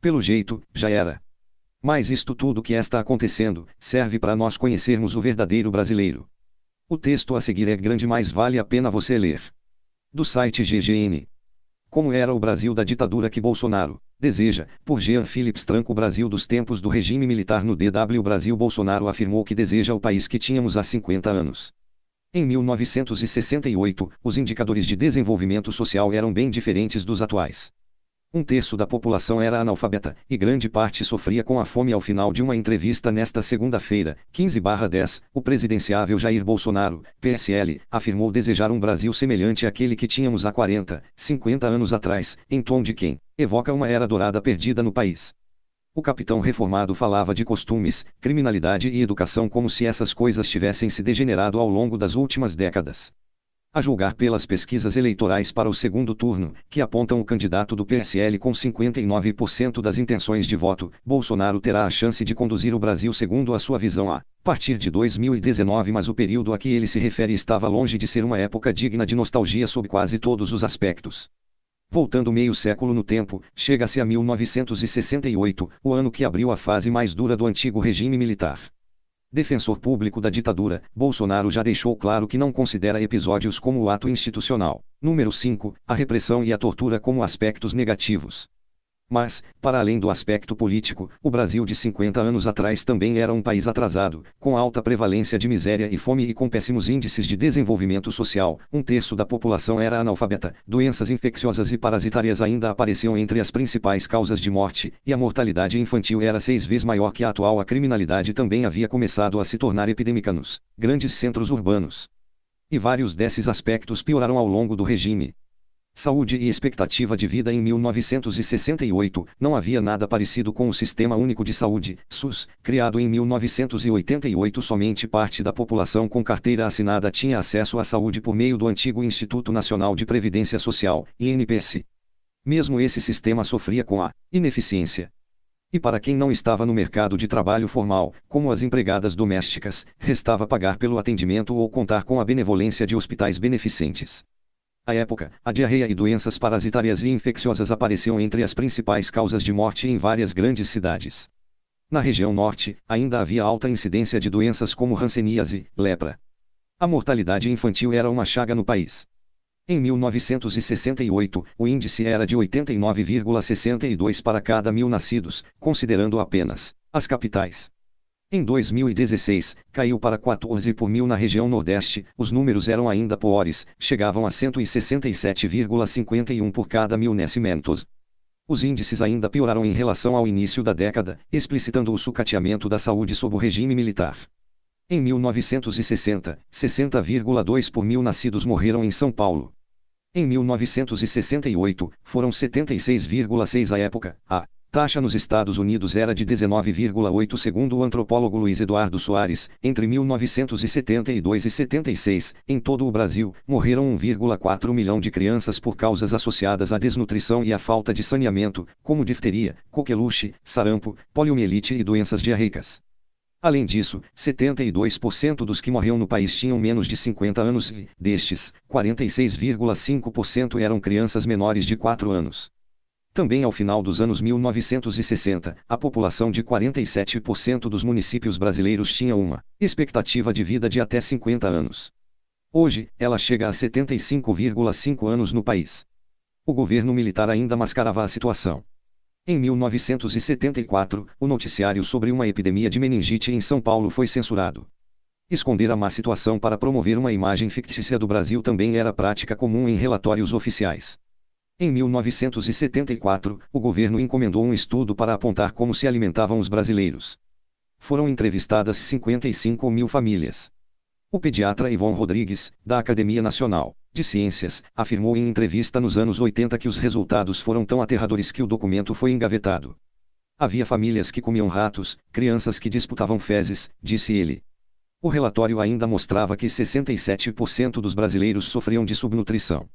Pelo jeito, já era. Mas isto tudo que está acontecendo, serve para nós conhecermos o verdadeiro brasileiro. O texto a seguir é grande, mas vale a pena você ler. Do site GGN. Como era o Brasil da ditadura que Bolsonaro deseja, por Jean Philippe Stranco. O Brasil dos tempos do regime militar. No DW Brasil, Bolsonaro afirmou que deseja o país que tínhamos há 50 anos. Em 1968, os indicadores de desenvolvimento social eram bem diferentes dos atuais. Um terço da população era analfabeta, e grande parte sofria com a fome. Ao final de uma entrevista nesta segunda-feira, 15/10, o presidenciável Jair Bolsonaro, PSL, afirmou desejar um Brasil semelhante àquele que tínhamos há 40, 50 anos atrás, em tom de quem evoca uma era dourada perdida no país. O capitão reformado falava de costumes, criminalidade e educação como se essas coisas tivessem se degenerado ao longo das últimas décadas. A julgar pelas pesquisas eleitorais para o segundo turno, que apontam o candidato do PSL com 59% das intenções de voto, Bolsonaro terá a chance de conduzir o Brasil segundo a sua visão a partir de 2019, mas o período a que ele se refere estava longe de ser uma época digna de nostalgia sob quase todos os aspectos. Voltando meio século no tempo, chega-se a 1968, o ano que abriu a fase mais dura do antigo regime militar. Defensor público da ditadura, Bolsonaro já deixou claro que não considera episódios como o ato institucional, número 5, a repressão e a tortura como aspectos negativos. Mas, para além do aspecto político, o Brasil de 50 anos atrás também era um país atrasado, com alta prevalência de miséria e fome e com péssimos índices de desenvolvimento social. Um terço da população era analfabeta, doenças infecciosas e parasitárias ainda apareciam entre as principais causas de morte, e a mortalidade infantil era 6 vezes maior que a atual. A criminalidade também havia começado a se tornar epidêmica nos grandes centros urbanos. E vários desses aspectos pioraram ao longo do regime. Saúde e expectativa de vida. Em 1968, não havia nada parecido com o Sistema Único de Saúde, SUS, criado em 1988. Somente parte da população com carteira assinada tinha acesso à saúde por meio do antigo Instituto Nacional de Previdência Social, INPS. Mesmo esse sistema sofria com a ineficiência. E para quem não estava no mercado de trabalho formal, como as empregadas domésticas, restava pagar pelo atendimento ou contar com a benevolência de hospitais beneficentes. À época, a diarreia e doenças parasitárias e infecciosas apareciam entre as principais causas de morte em várias grandes cidades. Na região norte, ainda havia alta incidência de doenças como hanseníase, lepra. A mortalidade infantil era uma chaga no país. Em 1968, o índice era de 89,62 para cada 1.000 nascidos, considerando apenas as capitais. Em 2016, caiu para 14 por 1.000 na região Nordeste. Os números eram ainda piores, chegavam a 167,51 por cada 1.000 nascimentos. Os índices ainda pioraram em relação ao início da década, explicitando o sucateamento da saúde sob o regime militar. Em 1960, 60,2 por 1.000 nascidos morreram em São Paulo. Em 1968, foram 76,6 à época. A taxa nos Estados Unidos era de 19,8 segundo o antropólogo Luiz Eduardo Soares. Entre 1972 e 76, em todo o Brasil, morreram 1,4 milhão de crianças por causas associadas à desnutrição e à falta de saneamento, como difteria, coqueluche, sarampo, poliomielite e doenças diarreicas. Além disso, 72% dos que morriam no país tinham menos de 50 anos e, destes, 46,5% eram crianças menores de 4 anos. Também ao final dos anos 1960, a população de 47% dos municípios brasileiros tinha uma expectativa de vida de até 50 anos. Hoje, ela chega a 75,5 anos no país. O governo militar ainda mascarava a situação. Em 1974, o noticiário sobre uma epidemia de meningite em São Paulo foi censurado. Esconder a má situação para promover uma imagem fictícia do Brasil também era prática comum em relatórios oficiais. Em 1974, o governo encomendou um estudo para apontar como se alimentavam os brasileiros. Foram entrevistadas 55.000 famílias. O pediatra Ivon Rodrigues, da Academia Nacional de Ciências, afirmou em entrevista nos anos 80 que os resultados foram tão aterradores que o documento foi engavetado. Havia famílias que comiam ratos, crianças que disputavam fezes, disse ele. O relatório ainda mostrava que 67% dos brasileiros sofriam de subnutrição.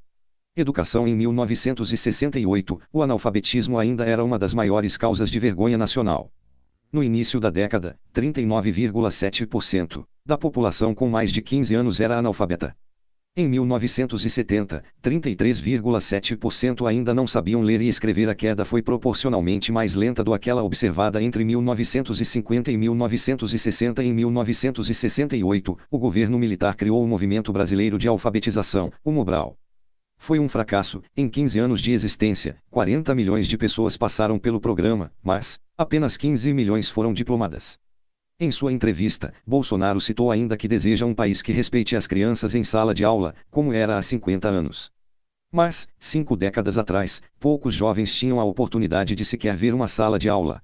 Educação. Em 1968, o analfabetismo ainda era uma das maiores causas de vergonha nacional. No início da década, 39,7% da população com mais de 15 anos era analfabeta. Em 1970, 33,7% ainda não sabiam ler e escrever. A queda foi proporcionalmente mais lenta do que aquela observada entre 1950 e 1960. Em 1968, o governo militar criou o Movimento Brasileiro de Alfabetização, o Mobral. Foi um fracasso. Em 15 anos de existência, 40 milhões de pessoas passaram pelo programa, mas apenas 15 milhões foram diplomadas. Em sua entrevista, Bolsonaro citou ainda que deseja um país que respeite as crianças em sala de aula, como era há 50 anos. Mas, 5 décadas atrás, poucos jovens tinham a oportunidade de sequer ver uma sala de aula.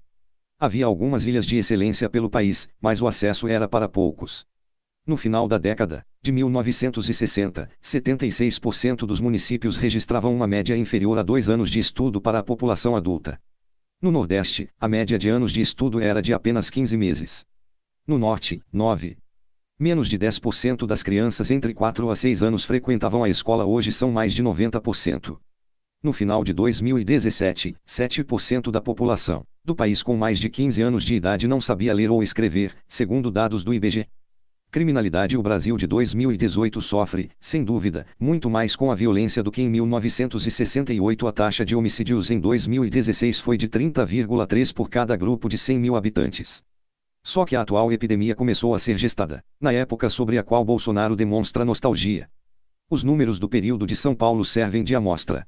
Havia algumas ilhas de excelência pelo país, mas o acesso era para poucos. No final da década de 1960, 76% dos municípios registravam uma média inferior a 2 anos de estudo para a população adulta. No Nordeste, a média de anos de estudo era de apenas 15 meses. No Norte, 9. Menos de 10% das crianças entre 4 a 6 anos frequentavam a escola. Hoje são mais de 90%. No final de 2017, 7% da população do país com mais de 15 anos de idade não sabia ler ou escrever, segundo dados do IBGE. Criminalidade. O Brasil de 2018 sofre, sem dúvida, muito mais com a violência do que em 1968. A taxa de homicídios em 2016 foi de 30,3 por cada grupo de 100 mil habitantes. Só que a atual epidemia começou a ser gestada, na época sobre a qual Bolsonaro demonstra nostalgia. Os números do período de São Paulo servem de amostra.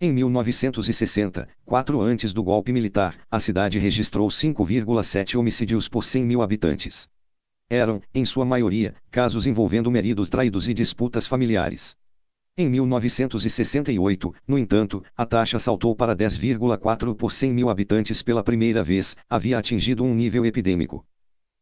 Em 1960, 4 antes do golpe militar, a cidade registrou 5,7 homicídios por 100 mil habitantes. Eram, em sua maioria, casos envolvendo maridos traídos e disputas familiares. Em 1968, no entanto, a taxa saltou para 10,4 por 100 mil habitantes pela primeira vez, havia atingido um nível epidêmico.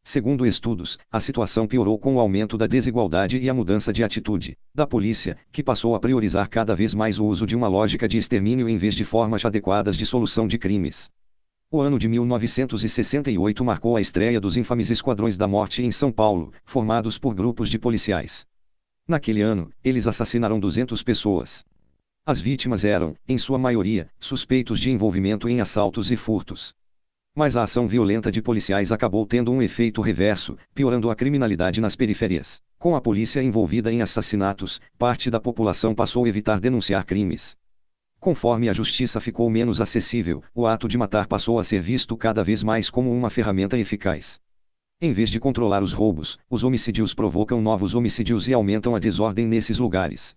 Segundo estudos, a situação piorou com o aumento da desigualdade e a mudança de atitude da polícia, que passou a priorizar cada vez mais o uso de uma lógica de extermínio em vez de formas adequadas de solução de crimes. O ano de 1968 marcou a estreia dos infames Esquadrões da Morte em São Paulo, formados por grupos de policiais. Naquele ano, eles assassinaram 200 pessoas. As vítimas eram, em sua maioria, suspeitos de envolvimento em assaltos e furtos. Mas a ação violenta de policiais acabou tendo um efeito reverso, piorando a criminalidade nas periferias. Com a polícia envolvida em assassinatos, parte da população passou a evitar denunciar crimes. Conforme a justiça ficou menos acessível, o ato de matar passou a ser visto cada vez mais como uma ferramenta eficaz. Em vez de controlar os roubos, os homicídios provocam novos homicídios e aumentam a desordem nesses lugares.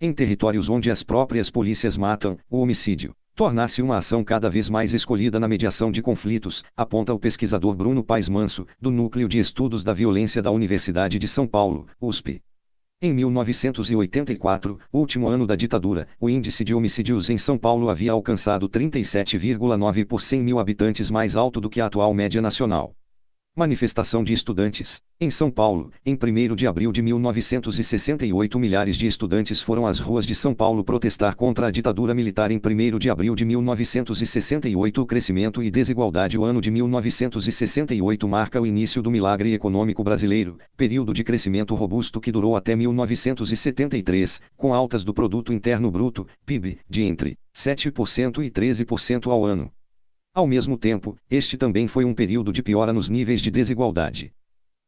Em territórios onde as próprias polícias matam, o homicídio torna-se uma ação cada vez mais escolhida na mediação de conflitos, aponta o pesquisador Bruno Paes Manso, do Núcleo de Estudos da Violência da Universidade de São Paulo, USP. Em 1984, último ano da ditadura, o índice de homicídios em São Paulo havia alcançado 37,9 por 100 mil habitantes, mais alto do que a atual média nacional. Manifestação de estudantes. Em São Paulo, em 1º de abril de 1968, milhares de estudantes foram às ruas de São Paulo protestar contra a ditadura militar. Em 1º de abril de 1968, o crescimento e desigualdade. O ano de 1968 marca o início do milagre econômico brasileiro, período de crescimento robusto que durou até 1973, com altas do Produto Interno Bruto, PIB, de entre 7% e 13% ao ano. Ao mesmo tempo, este também foi um período de piora nos níveis de desigualdade.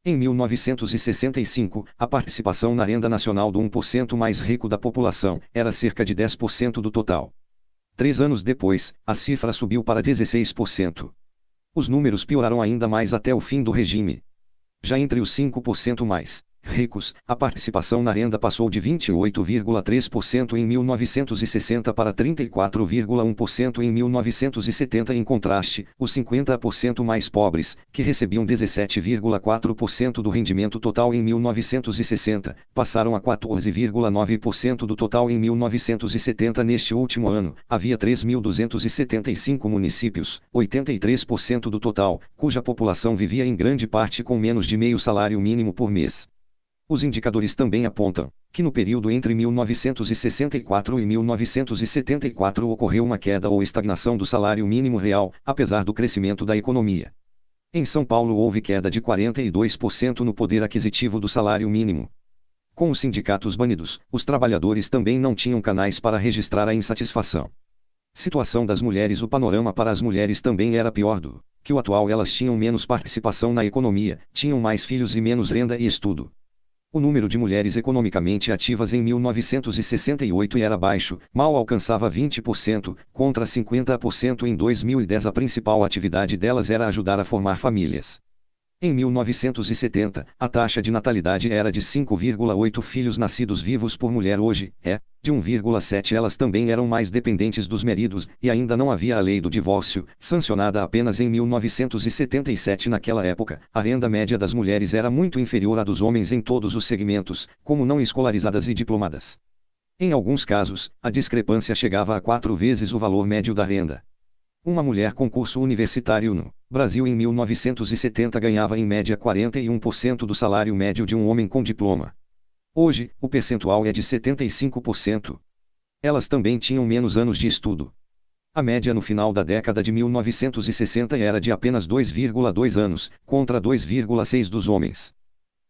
Em 1965, a participação na renda nacional do 1% mais rico da população era cerca de 10% do total. 3 anos depois, a cifra subiu para 16%. Os números pioraram ainda mais até o fim do regime. Já entre os 5% mais ricos, a participação na renda passou de 28,3% em 1960 para 34,1% em 1970. Em contraste, os 50% mais pobres, que recebiam 17,4% do rendimento total em 1960, passaram a 14,9% do total em 1970. Neste último ano, havia 3.275 municípios, 83% do total, cuja população vivia em grande parte com menos de meio salário mínimo por mês. Os indicadores também apontam que no período entre 1964 e 1974 ocorreu uma queda ou estagnação do salário mínimo real, apesar do crescimento da economia. Em São Paulo houve queda de 42% no poder aquisitivo do salário mínimo. Com os sindicatos banidos, os trabalhadores também não tinham canais para registrar a insatisfação. Situação das mulheres. O panorama para as mulheres também era pior do que o atual. Elas tinham menos participação na economia, tinham mais filhos e menos renda e estudo. O número de mulheres economicamente ativas em 1968 era baixo, mal alcançava 20%, contra 50% em 2010. A principal atividade delas era ajudar a formar famílias. Em 1970, a taxa de natalidade era de 5,8 filhos nascidos vivos por mulher. Hoje, é de 1,7. Elas também eram mais dependentes dos maridos, e ainda não havia a lei do divórcio, sancionada apenas em 1977. Naquela época, a renda média das mulheres era muito inferior à dos homens em todos os segmentos, como não escolarizadas e diplomadas. Em alguns casos, a discrepância chegava a 4 vezes o valor médio da renda. Uma mulher com curso universitário no Brasil em 1970 ganhava em média 41% do salário médio de um homem com diploma. Hoje, o percentual é de 75%. Elas também tinham menos anos de estudo. A média no final da década de 1960 era de apenas 2,2 anos, contra 2,6 dos homens.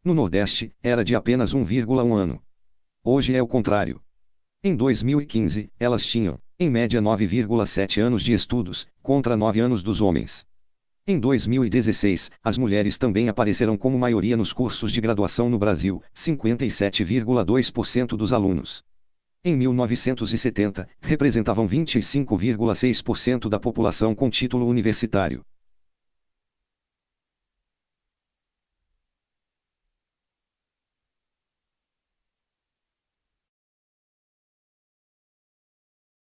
No Nordeste, era de apenas 1,1 ano. Hoje é o contrário. Em 2015, elas tinham, em média 9,7 anos de estudos, contra 9 anos dos homens. Em 2016, as mulheres também apareceram como maioria nos cursos de graduação no Brasil, 57,2% dos alunos. Em 1970, representavam 25,6% da população com título universitário.